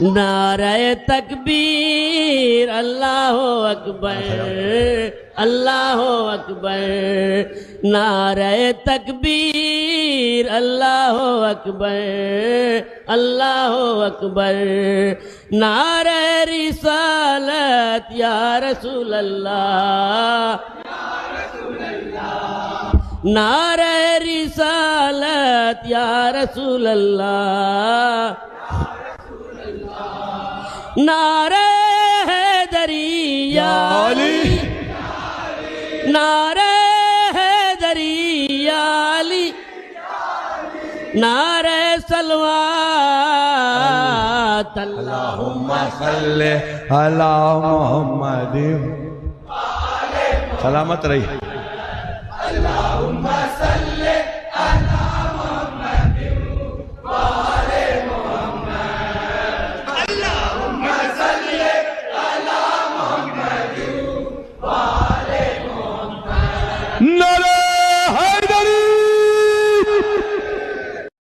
नारे तकबीर अल्लाह अकबर अल्लाह अकबर नारे तकबीर अल्लाह अकबर अल्लाह अकबर नारे रिसालत या रसूल अल्लाह नारे रिसालत या रसूल अल्लाह नारे हैदरिया नारे हैदरिया अली नारे सलवात अल्लाहुम्मा सल्ले अला मुहम्मद। सलामत रही।